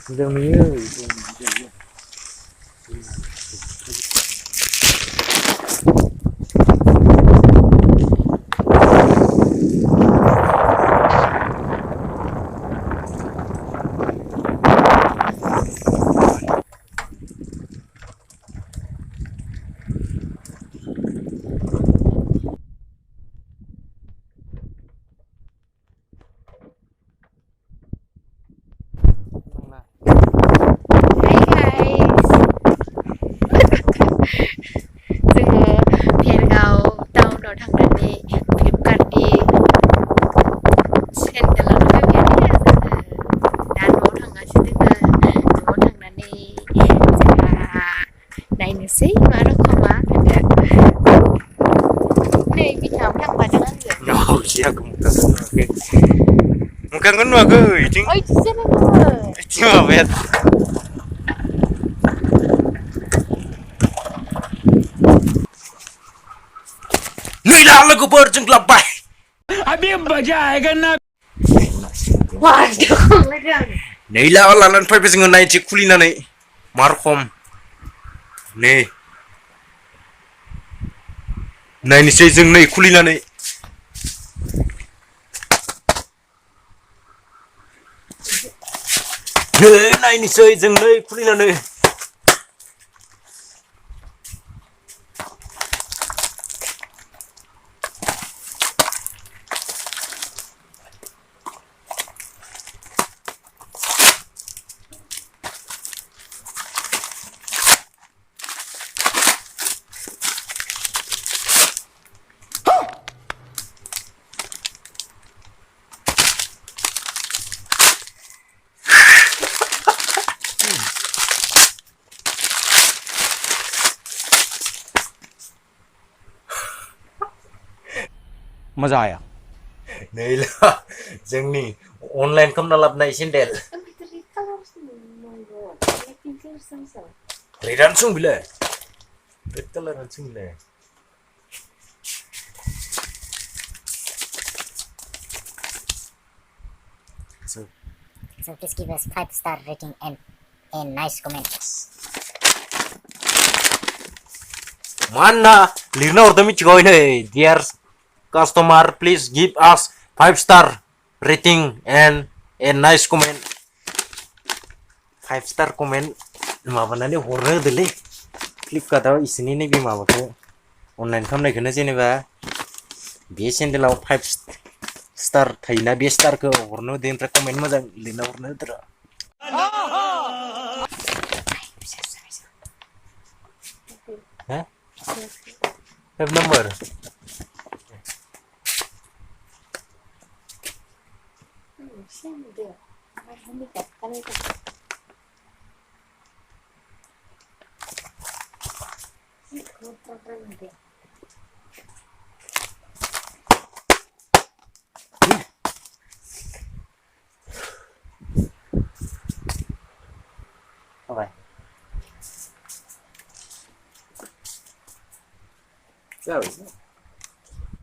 Dường như sih mana koma nih kita bilang pajangan ya no siya mukan kan aku icing oh itu sana gue cuma bet Nila lwgw jeng Labwbai अभी मजा आएगा ना waduh ngedang Nila lalan fai besing nai ci kulina nei markom ne nai ni sei jeng nei kulina nei nai ni sei jeng nei kulina nei मजा आया Nila jengni online kamna labnai sindel Ridan sung bile red color sung bile So please give us 5-star rating and a nice comment. Mana lirna ordami chigoi nei dear customer please give us 5-star rating and a nice comment 5-star comment mabanani horna dele Flipkart aw isini ne bi mabako online kamnai khone jeneba be sendelaw 5-star thaina be star ko horno den ra comment mojang lirna horna dra ha have number okay Sorry.